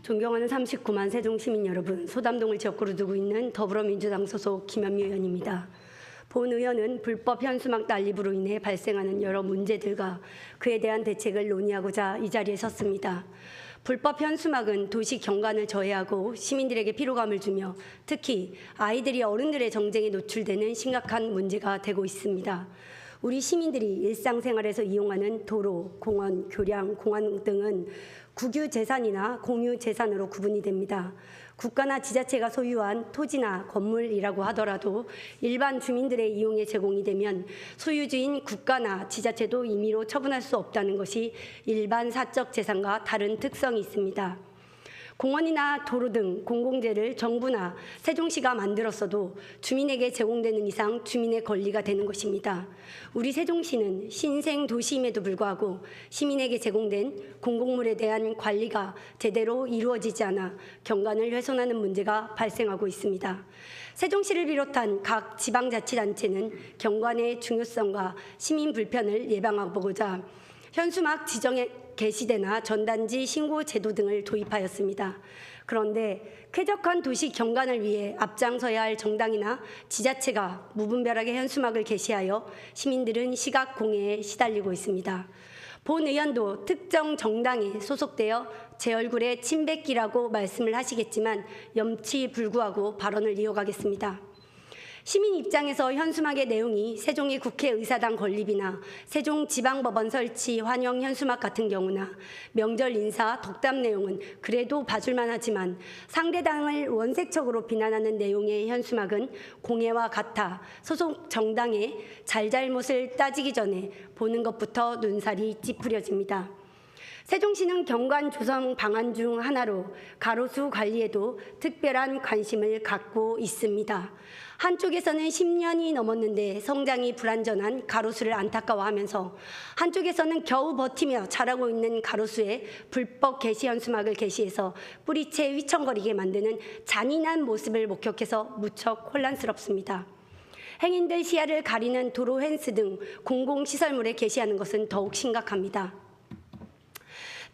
존경하는 39만 세종시민 여러분, 소담동을 지역구로 두고 있는 더불어민주당 소속 김현미 의원입니다. 본 의원은 불법 현수막 난립으로 인해 발생하는 여러 문제들과 그에 대한 대책을 논의하고자 이 자리에 섰습니다. 불법 현수막은 도시 경관을 저해하고 시민들에게 피로감을 주며 특히 아이들이 어른들의 정쟁에 노출되는 심각한 문제가 되고 있습니다. 우리 시민들이 일상생활에서 이용하는 도로, 공원, 교량, 공항 등은 국유재산이나 공유재산으로 구분이 됩니다. 국가나 지자체가 소유한 토지나 건물이라고 하더라도 일반 주민들의 이용에 제공이 되면 소유주인 국가나 지자체도 임의로 처분할 수 없다는 것이 일반 사적 재산과 다른 특성이 있습니다. 공원이나 도로 등 공공재를 정부나 세종시가 만들었어도 주민에게 제공되는 이상 주민의 권리가 되는 것입니다. 우리 세종시는 신생 도시임에도 불구하고 시민에게 제공된 공공물에 대한 관리가 제대로 이루어지지 않아 경관을 훼손하는 문제가 발생하고 있습니다. 세종시를 비롯한 각 지방자치단체는 경관의 중요성과 시민 불편을 예방하고자 현수막 지정에 게시대나 전단지 신고 제도 등을 도입하였습니다. 그런데 쾌적한 도시 경관을 위해 앞장서야 할 정당이나 지자체가 무분별하게 현수막을 게시하여 시민들은 시각 공해에 시달리고 있습니다. 본 의원도 특정 정당에 소속되어 제 얼굴에 침 뱉기라고 말씀을 하시겠지만 염치불구하고 발언을 이어가겠습니다. 시민 입장에서 현수막의 내용이 세종의 국회의사당 건립이나 세종지방법원 설치 환영 현수막 같은 경우나 명절 인사, 덕담 내용은 그래도 봐줄만 하지만 상대당을 원색적으로 비난하는 내용의 현수막은 공해와 같아 소속 정당의 잘잘못을 따지기 전에 보는 것부터 눈살이 찌푸려집니다. 세종시는 경관 조성 방안 중 하나로 가로수 관리에도 특별한 관심을 갖고 있습니다. 한쪽에서는 10년이 넘었는데 성장이 불완전한 가로수를 안타까워하면서 한쪽에서는 겨우 버티며 자라고 있는 가로수에 불법 게시 현수막을 게시해서 뿌리채 휘청거리게 만드는 잔인한 모습을 목격해서 무척 혼란스럽습니다. 행인들 시야를 가리는 도로 펜스 등 공공시설물에 게시하는 것은 더욱 심각합니다.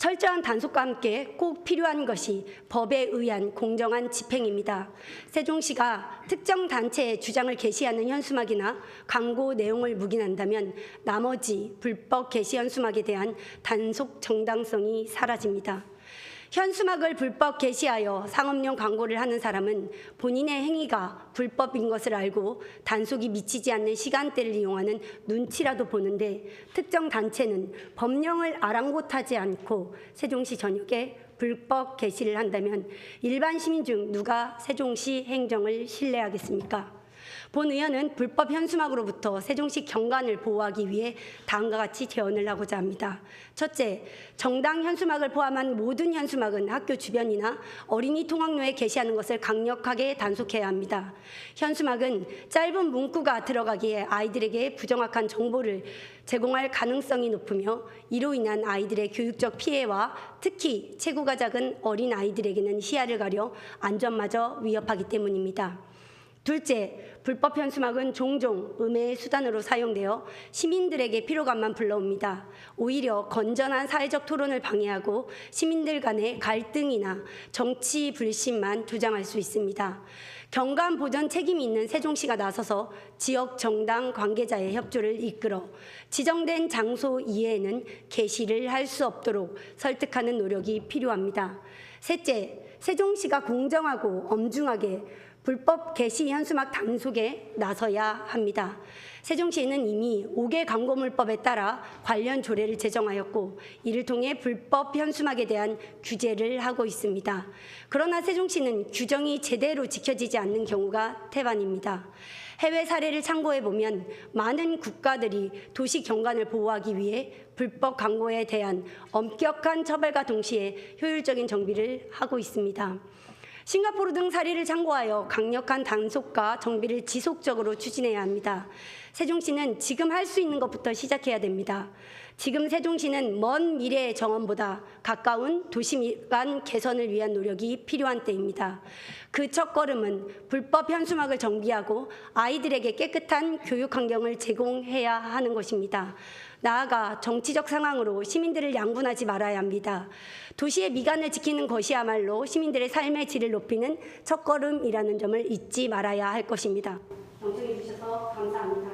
철저한 단속과 함께 꼭 필요한 것이 법에 의한 공정한 집행입니다. 세종시가 특정 단체의 주장을 게시하는 현수막이나 광고 내용을 묵인한다면 나머지 불법 게시 현수막에 대한 단속 정당성이 사라집니다. 현수막을 불법 게시하여 상업용 광고를 하는 사람은 본인의 행위가 불법인 것을 알고 단속이 미치지 않는 시간대를 이용하는 눈치라도 보는데 특정 단체는 법령을 아랑곳하지 않고 세종시 전역에 불법 게시를 한다면 일반 시민 중 누가 세종시 행정을 신뢰하겠습니까? 본 의원은 불법 현수막으로부터 세종시 경관을 보호하기 위해 다음과 같이 제언을 하고자 합니다. 첫째, 정당 현수막을 포함한 모든 현수막은 학교 주변이나 어린이 통학로에 게시하는 것을 강력하게 단속해야 합니다. 현수막은 짧은 문구가 들어가기에 아이들에게 부정확한 정보를 제공할 가능성이 높으며 이로 인한 아이들의 교육적 피해와 특히 체구가 작은 어린 아이들에게는 시야를 가려 안전마저 위협하기 때문입니다. 둘째, 불법 현수막은 종종 음해의 수단으로 사용되어 시민들에게 피로감만 불러옵니다. 오히려 건전한 사회적 토론을 방해하고 시민들 간의 갈등이나 정치 불신만 조장할 수 있습니다. 경관 보전 책임이 있는 세종시가 나서서 지역 정당 관계자의 협조를 이끌어 지정된 장소 이외에는 게시를 할 수 없도록 설득하는 노력이 필요합니다. 셋째, 세종시가 공정하고 엄중하게 불법 게시 현수막 단속에 나서야 합니다. 세종시는 이미 5개 광고물법에 따라 관련 조례를 제정하였고 이를 통해 불법 현수막에 대한 규제를 하고 있습니다. 그러나 세종시는 규정이 제대로 지켜지지 않는 경우가 태반입니다. 해외 사례를 참고해보면 많은 국가들이 도시 경관을 보호하기 위해 불법 광고에 대한 엄격한 처벌과 동시에 효율적인 정비를 하고 있습니다. 싱가포르 등 사례를 참고하여 강력한 단속과 정비를 지속적으로 추진해야 합니다. 세종시는 지금 할 수 있는 것부터 시작해야 됩니다. 지금 세종시는 먼 미래의 정원보다 가까운 도시간 개선을 위한 노력이 필요한 때입니다. 그 첫걸음은 불법 현수막을 정비하고 아이들에게 깨끗한 교육 환경을 제공해야 하는 것입니다. 나아가 정치적 상황으로 시민들을 양분하지 말아야 합니다. 도시의 미간을 지키는 것이야말로 시민들의 삶의 질을 높이는 첫걸음이라는 점을 잊지 말아야 할 것입니다. 경청해 주셔서 감사합니다.